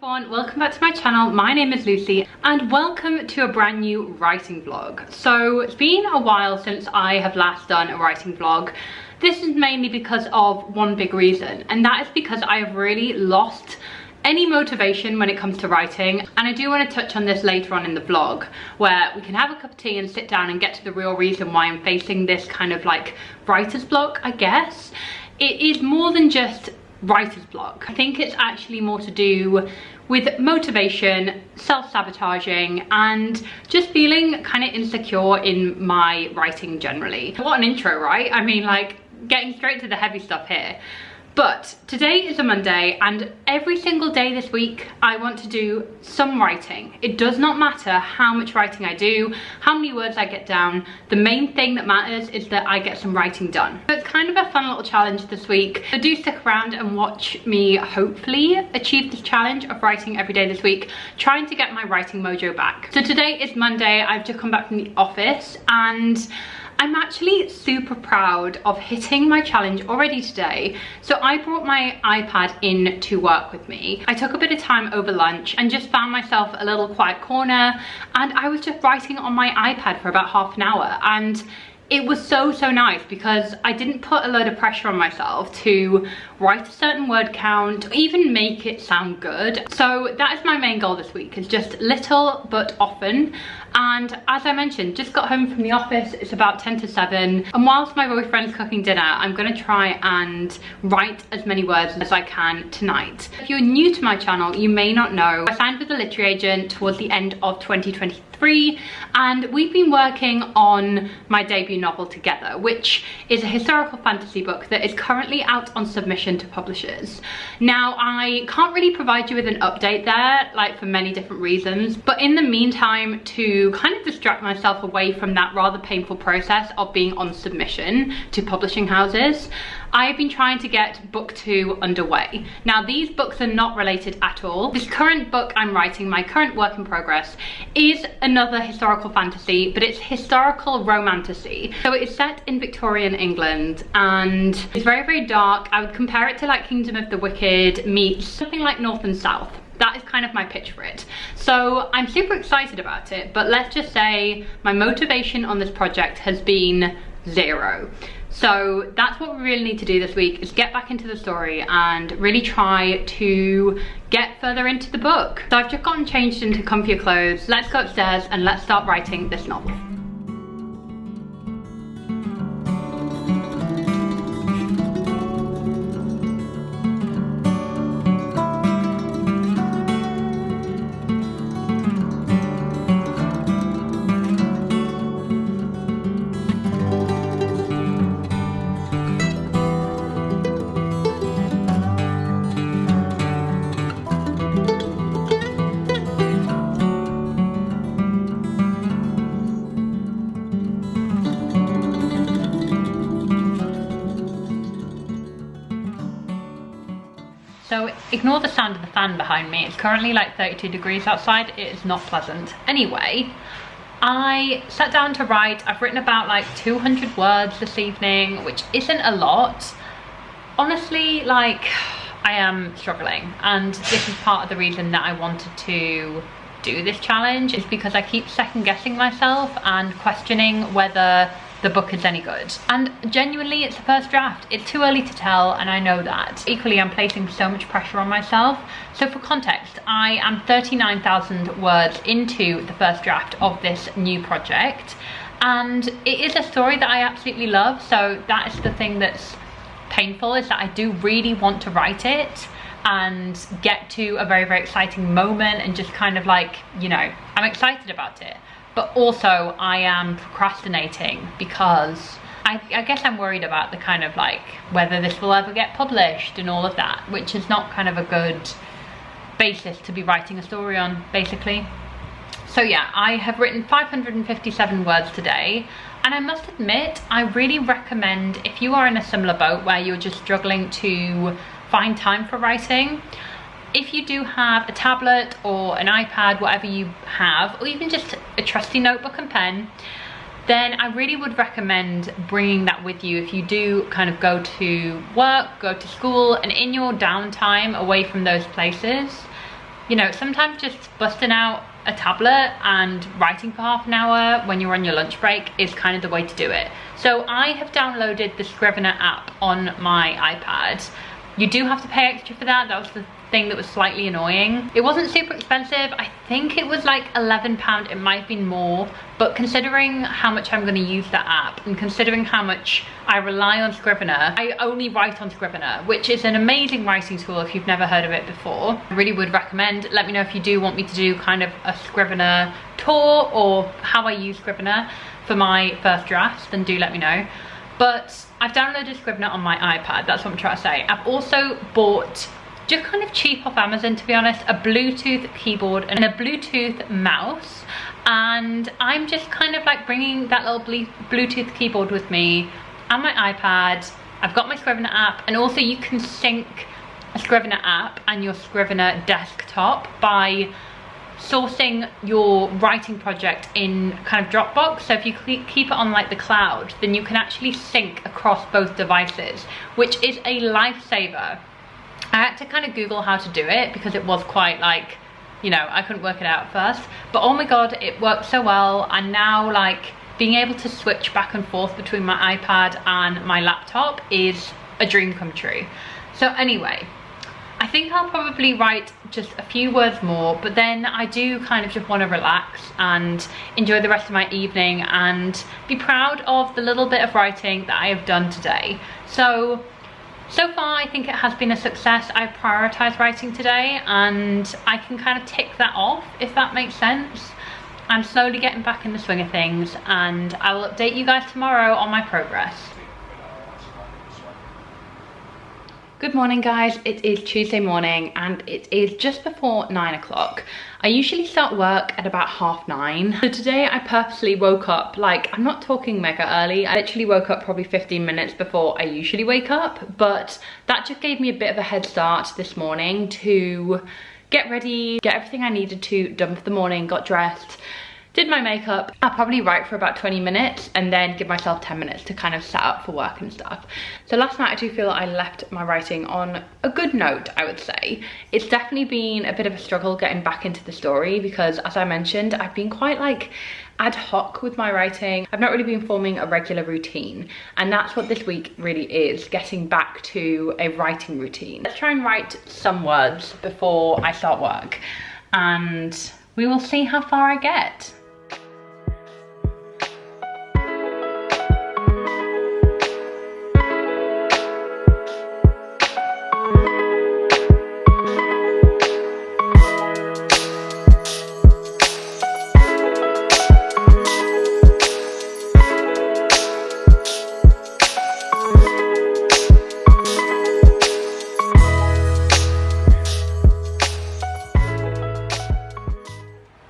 everyone, welcome back to my channel. My name is Lucy and welcome to a brand new writing vlog. So it's been a while since I have last done a writing vlog. This is mainly because of one big reason, and that is because I have really lost any motivation when it comes to writing. And I do want to touch on this later on in the vlog, where we can have a cup of tea and sit down and get to the real reason why I'm facing this kind of like writer's block, I guess. It is more than just writer's block. I think it's actually more to do with motivation, self-sabotaging, and just feeling kind of insecure in my writing generally. What an intro, right? I mean, like, getting straight to the heavy stuff here. But today is a Monday, and every single day this week I want to do some writing. It does not matter how much writing I do, how many words I get down. The main thing that matters is that I get some writing done. So it's kind of a fun little challenge this week. So do stick around and watch me hopefully achieve this challenge of writing every day this week, trying to get my writing mojo back. So today is Monday. I've just come back from the office and I'm actually super proud of hitting my challenge already today. So I brought my iPad in to work with me. I took a bit of time over lunch and just found myself a little quiet corner, and I was just writing on my iPad for about half an hour, and it was so nice because I didn't put a load of pressure on myself to write a certain word count, or even make it sound good. So that is my main goal this week, is just little but often. And as I mentioned, just got home from the office. It's about 10 to 7. And whilst my boyfriend's cooking dinner, I'm gonna try and write as many words as I can tonight. If you're new to my channel, you may not know, I signed with a literary agent towards the end of 2023, and we've been working on my debut novel together, which is a historical fantasy book that is currently out on submission to publishers. Now, I can't really provide you with an update there, like, for many different reasons, but in the meantime, to kind of distract myself away from that rather painful process of being on submission to publishing houses, I've been trying to get book 2 underway. Now, these books are not related at all. This current book I'm writing, my current work in progress, is another historical fantasy, but it's historical romantasy. So it is set in Victorian England, and it's very dark. I would compare it to like Kingdom of the Wicked meets something like North and South. That is kind of my pitch for it. So I'm super excited about it, but let's just say my motivation on this project has been 0. So that's what we really need to do this week, is get back into the story and really try to get further into the book. So I've just gotten changed into comfier clothes. Let's go upstairs and let's start writing this novel. So ignore the sound of the fan behind me. It's currently like 32 degrees outside. It is not pleasant. Anyway, I sat down to write. I've written about like 200 words this evening, which isn't a lot. Honestly, like, I am struggling, and this is part of the reason that I wanted to do this challenge, is because I keep second guessing myself and questioning whether the book is any good. And genuinely, it's the first draft. It's too early to tell, and I know that. Equally, I'm placing so much pressure on myself. So for context, I am 39,000 words into the first draft of this new project, and it is a story that I absolutely love. So that is the thing that's painful, is that I do really want to write it and get to a very exciting moment and just kind of like, you know, I'm excited about it. But also I am procrastinating because I guess I'm worried about the kind of like whether this will ever get published and all of that, which is not kind of a good basis to be writing a story on, basically. So yeah, I have written 557 words today, and I must admit, I really recommend, if you are in a similar boat where you're just struggling to find time for writing, if you do have a tablet or an iPad, whatever you have, or even just a trusty notebook and pen, then I really would recommend bringing that with you if you do kind of go to work, go to school, and in your downtime away from those places, you know, sometimes just busting out a tablet and writing for half an hour when you're on your lunch break is kind of the way to do it. So I have downloaded the Scrivener app on my iPad. You do have to pay extra for that. That was the thing that was slightly annoying. It wasn't super expensive. I think it was like £11. It might have been more, but considering how much I'm going to use that app and considering how much I rely on Scrivener, I only write on Scrivener, which is an amazing writing tool if you've never heard of it before. I really would recommend. Let me know if you do want me to do kind of a Scrivener tour or how I use Scrivener for my first drafts, then do let me know. But I've downloaded Scrivener on my iPad, that's what I'm trying to say. I've also bought, just kind of cheap off Amazon to be honest, a Bluetooth keyboard and a Bluetooth mouse. And I'm just kind of like bringing that little Bluetooth keyboard with me and my iPad. I've got my Scrivener app, and also you can sync a Scrivener app and your Scrivener desktop by sourcing your writing project in kind of Dropbox. So if you keep it on like the cloud, then you can actually sync across both devices, which is a lifesaver. I had to kind of Google how to do it because it was quite like, you know, I couldn't work it out at first, but oh my god, it worked so well. And now like being able to switch back and forth between my iPad and my laptop is a dream come true. So anyway, I think I'll probably write just a few words more, but then I do kind of just want to relax and enjoy the rest of my evening and be proud of the little bit of writing that I have done today. So far I think it has been a success. I prioritized writing today and I can kind of tick that off, if that makes sense. I'm slowly getting back in the swing of things, and I will update you guys tomorrow on my progress. Good morning guys, it is Tuesday morning and it is just before 9 o'clock. I usually start work at about 9:30. So today I purposely woke up, like, I'm not talking mega early. I literally woke up probably 15 minutes before I usually wake up, but that just gave me a bit of a head start this morning to get ready, get everything I needed to done for the morning, got dressed, did my makeup. I'll probably write for about 20 minutes and then give myself 10 minutes to kind of set up for work and stuff. So last night I do feel I left my writing on a good note, I would say. It's definitely been a bit of a struggle getting back into the story because, as I mentioned, I've been quite like ad hoc with my writing. I've not really been forming a regular routine, and that's what this week really is, getting back to a writing routine. Let's try and write some words before I start work and we will see how far I get.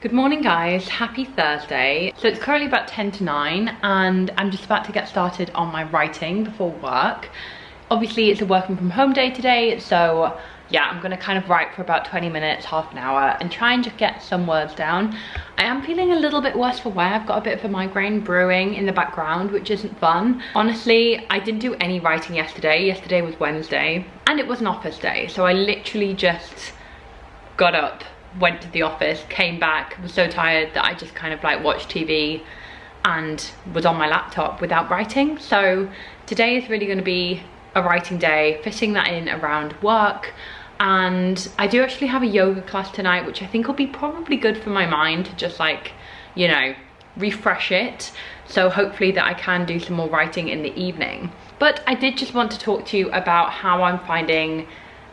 Good morning guys, happy Thursday. So it's currently about 10 to 9 and I'm just about to get started on my writing before work. Obviously it's a working from home day today, so yeah, I'm gonna kind of write for about 20 minutes, half an hour, and try and just get some words down. I am feeling a little bit worse for wear. I've got a bit of a migraine brewing in the background, which isn't fun. Honestly, I didn't do any writing yesterday. Yesterday was Wednesday and it was an office day, so I literally just got up, went to the office, came back, was so tired that I just kind of like watched TV and was on my laptop without writing. So today is really going to be a writing day, fitting that in around work. And I do actually have a yoga class tonight, which I think will be probably good for my mind to just like, you know, refresh it. So hopefully that I can do some more writing in the evening. But I did just want to talk to you about how I'm finding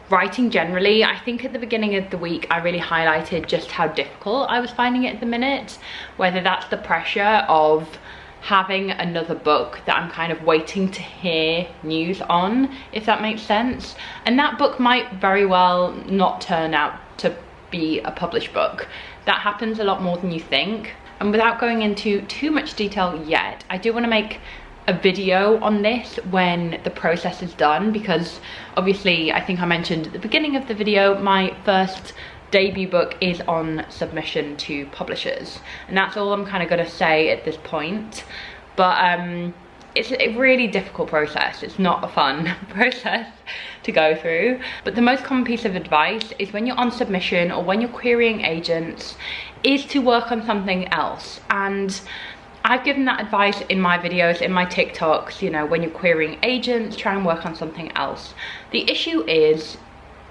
writing generally. I think at the beginning of the week I really highlighted just how difficult I was finding it at the minute, whether that's the pressure of having another book that I'm kind of waiting to hear news on, if that makes sense. And that book might very well not turn out to be a published book. That happens a lot more than you think. And without going into too much detail yet, I do want to make a video on this when the process is done, because obviously I think I mentioned at the beginning of the video my first debut book is on submission to publishers, and that's all I'm kind of gonna say at this point. But it's a really difficult process. It's not a fun process to go through. But the most common piece of advice is when you're on submission or when you're querying agents is to work on something else. And I've given that advice in my videos, in my TikToks, you know, when you're querying agents, try and work on something else. The issue is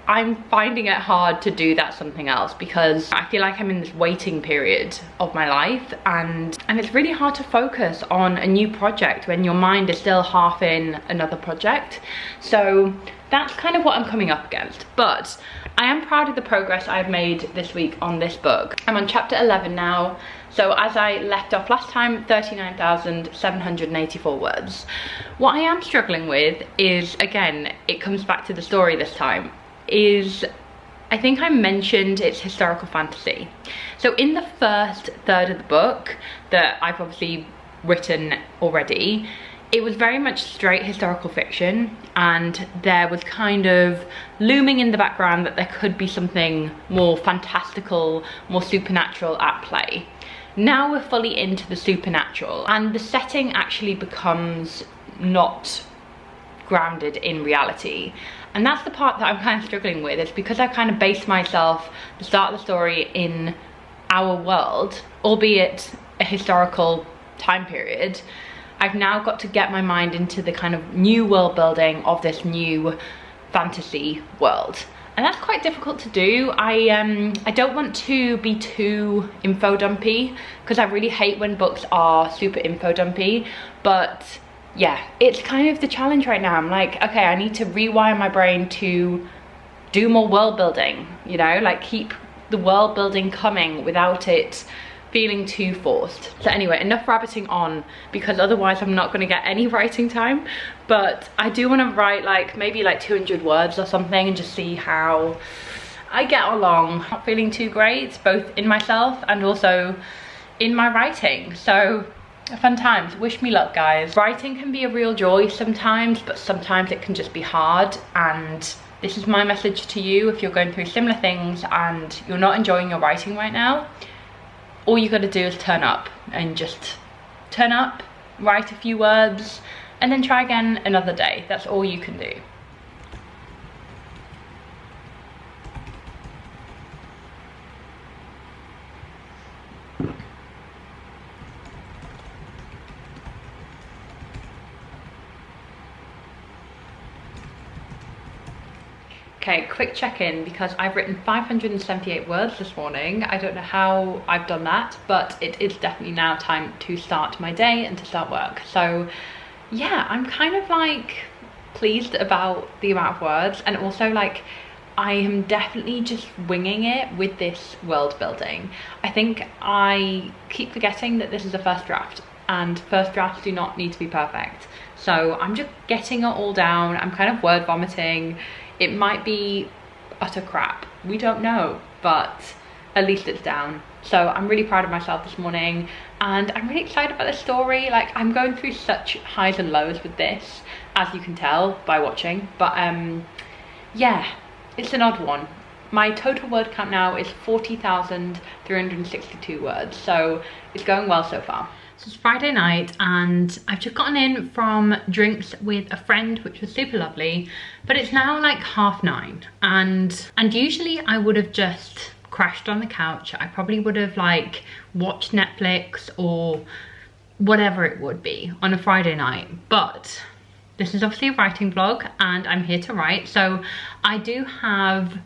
I'm finding it hard to do that something else because I feel like I'm in this waiting period of my life, and it's really hard to focus on a new project when your mind is still half in another project. So that's kind of what I'm coming up against. But I am proud of the progress I've made this week on this book. I'm on chapter 11 now. So as I left off last time, 39,784 words. What I am struggling with is, again, it comes back to the story this time, is I think I mentioned it's historical fantasy. So in the first third of the book that I've obviously written already, it was very much straight historical fiction, and there was kind of looming in the background that there could be something more fantastical, more supernatural at play. Now we're fully into the supernatural, and the setting actually becomes not grounded in reality. And that's the part that I'm kind of struggling with. It's because I kind of based myself, the start of the story, in our world, albeit a historical time period. I've now got to get my mind into the kind of new world building of this new fantasy world. And that's quite difficult to do. I don't want to be too info dumpy because I really hate when books are super info dumpy, but yeah, it's kind of the challenge right now. I'm like, okay, I need to rewire my brain to do more world building, you know, like keep the world building coming without it feeling too forced. So anyway, enough rabbiting on, because otherwise I'm not going to get any writing time. But I do want to write like maybe like 200 words or something and just see how I get along. Not feeling too great, both in myself and also in my writing. So fun times. Wish me luck, guys. Writing can be a real joy sometimes, but sometimes it can just be hard. And this is my message to you. If you're going through similar things and you're not enjoying your writing right now, all you got to do is turn up, and just turn up, write a few words, and then try again another day. That's all you can do. Okay, quick check-in, because I've written 578 words this morning. I don't know how I've done that, but it is definitely now time to start my day and to start work. So yeah, I'm kind of like pleased about the amount of words, and also like I am definitely just winging it with this world building. I think I keep forgetting that this is a first draft, and first drafts do not need to be perfect. So I'm just getting it all down. I'm kind of word vomiting. It might be utter crap, we don't know, but at least it's down. So I'm really proud of myself this morning, and I'm really excited about this story. Like, I'm going through such highs and lows with this, as you can tell by watching, but yeah, it's an odd one. My total word count now is 40,362 words, so it's going well so far. So it's Friday night, and I've just gotten in from drinks with a friend, which was super lovely, but it's now like 9:30, and usually I would have just crashed on the couch. I probably would have like watched Netflix or whatever it would be on a Friday night, but this is obviously a writing vlog and I'm here to write, so I do have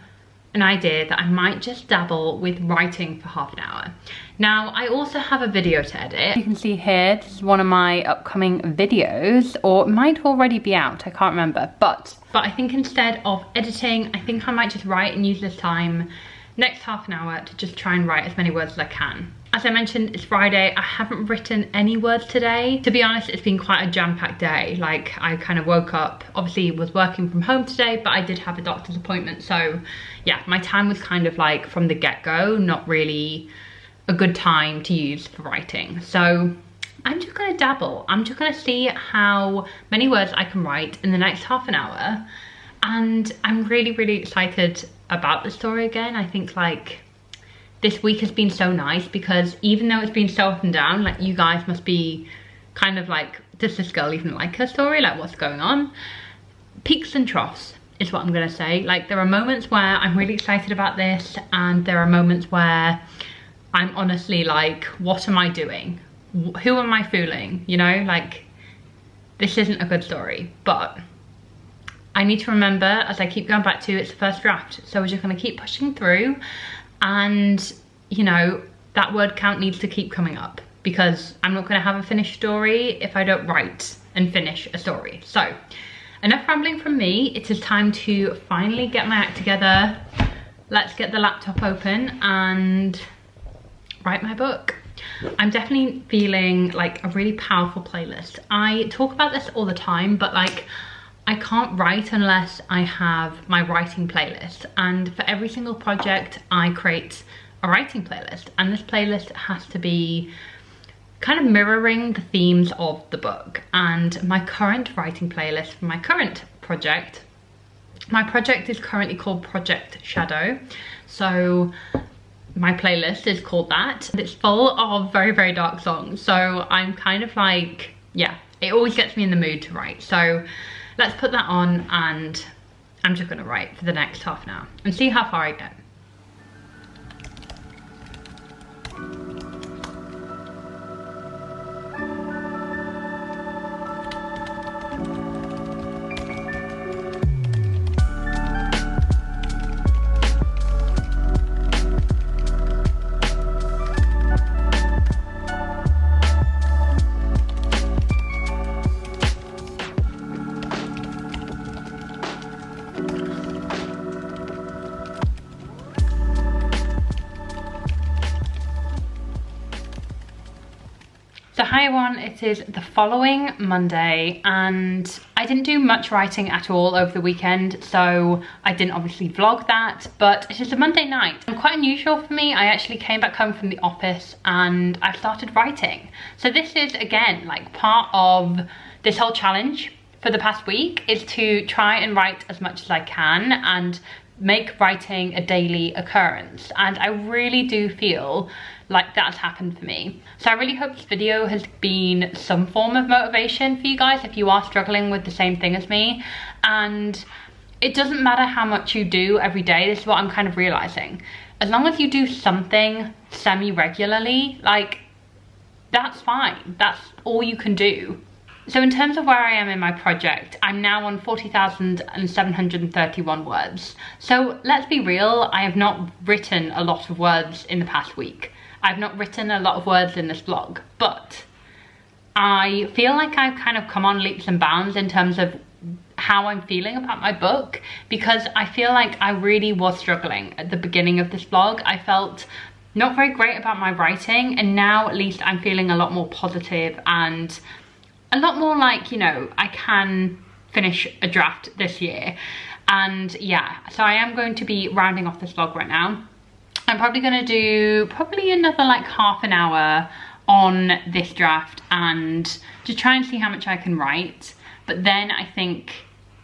an idea that I might just dabble with writing for half an hour. Now, I also have a video to edit. You can see here, this is one of my upcoming videos, or it might already be out, I can't remember. But I think instead of editing, I think I might just write and use this time, next half an hour, to just try and write as many words as I can. As I mentioned, it's Friday. I haven't written any words today. To be honest, it's been quite a jam-packed day. Like, I kind of woke up, obviously was working from home today, but I did have a doctor's appointment. So yeah, my time was kind of like from the get-go, not really a good time to use for writing. So I'm just gonna dabble. I'm just gonna see how many words I can write in the next half an hour. And I'm really, really excited about the story again. I think like this week has been so nice, because even though it's been so up and down, like you guys must be kind of like does this girl even like her story? Like, what's going on? Peaks and troughs is what I'm gonna say. Like, there are moments where I'm really excited about this, and there are moments where I'm honestly like, what am I doing? Who am I fooling? You know, like, this isn't a good story. But I need to remember, as I keep going back to, it's the first draft, so we're just gonna keep pushing through, and you know, that word count needs to keep coming up, because I'm not gonna have a finished story if I don't write and finish a story. So enough rambling from me. It is time to finally get my act together. Let's get the laptop open and write my book. I'm definitely feeling like a really powerful playlist. I talk about this all the time, but like, I can't write unless I have my writing playlist. And for every single project, I create a writing playlist. And this playlist has to be kind of mirroring the themes of the book. And my current writing playlist for my current project, my project is currently called Project Shadow. So my playlist is called that. It's full of very, very dark songs. So I'm kind of like, yeah, it always gets me in the mood to write. So let's put that on, and I'm just gonna write for the next half an hour and see how far I get. So hi everyone, it is the following Monday, and I didn't do much writing at all over the weekend, so I didn't obviously vlog that, but it is a Monday night. And quite unusual for me, I actually came back home from the office and I started writing. So this is, again, like part of this whole challenge for the past week, is to try and write as much as I can and make writing a daily occurrence. And I really do feel like that's happened for me. So I really hope this video has been some form of motivation for you guys if you are struggling with the same thing as me. And it doesn't matter how much you do every day. This is what I'm kind of realizing. As long as you do something semi-regularly, like, that's fine. That's all you can do. So in terms of where I am in my project, I'm now on 40,731 words. So let's be real, I have not written a lot of words in the past week. I've not written a lot of words in this vlog, but I feel like I've kind of come on leaps and bounds in terms of how I'm feeling about my book, because I feel like I really was struggling at the beginning of this vlog. I felt not very great about my writing, and now at least I'm feeling a lot more positive and a lot more like, you know, I can finish a draft this year. And yeah, so I am going to be rounding off this vlog right now. I'm probably gonna do another like half an hour on this draft and just try and see how much I can write. But then I think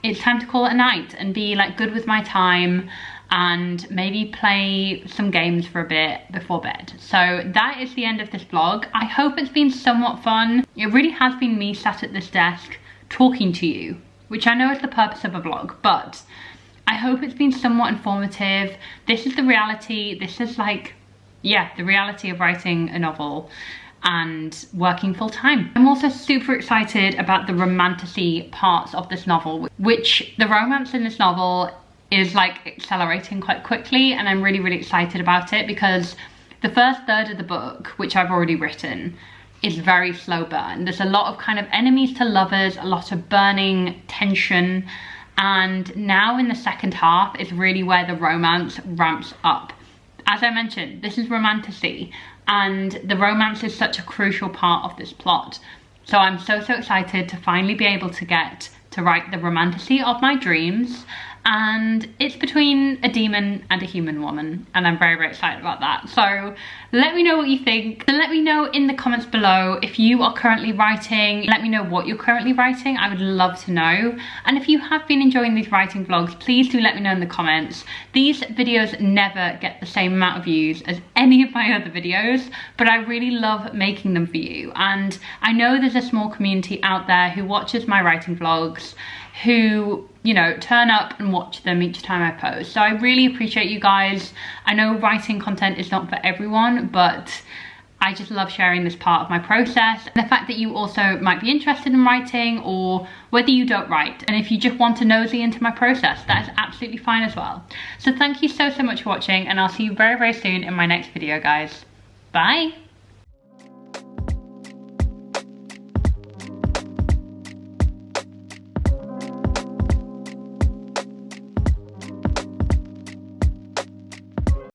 it's time to call it a night and be like good with my time and maybe play some games for a bit before bed. So that is the end of this vlog. I hope it's been somewhat fun. It really has been me sat at this desk talking to you, which I know is the purpose of a vlog, but I hope it's been somewhat informative. This is the reality. This is like, yeah, the reality of writing a novel and working full time. I'm also super excited about the romantasy parts of this novel, which the romance in this novel is like accelerating quite quickly, and I'm really, really excited about it because the first third of the book, which I've already written, is very slow burn. There's a lot of kind of enemies to lovers, a lot of burning tension, and now in the second half is really where the romance ramps up. As I mentioned, this is romantasy, and the romance is such a crucial part of this plot. So I'm so excited to finally be able to get to write the romantasy of my dreams and it's between a demon and a human woman, and I'm very, very excited about that. So let me know what you think, and let me know in the comments below if you are currently writing. Let me know what you're currently writing. I would love to know. And if you have been enjoying these writing vlogs, please do let me know in the comments. These videos never get the same amount of views as any of my other videos, but I really love making them for you. And I know there's a small community out there who watches my writing vlogs, who, you know, turn up and watch them each time I post. So I really appreciate you guys. I know writing content is not for everyone, but I just love sharing this part of my process. And the fact that you also might be interested in writing, or whether you don't write, and if you just want to nosy into my process, that is absolutely fine as well. So thank you so much for watching, and I'll see you very, very soon in my next video, guys. Bye.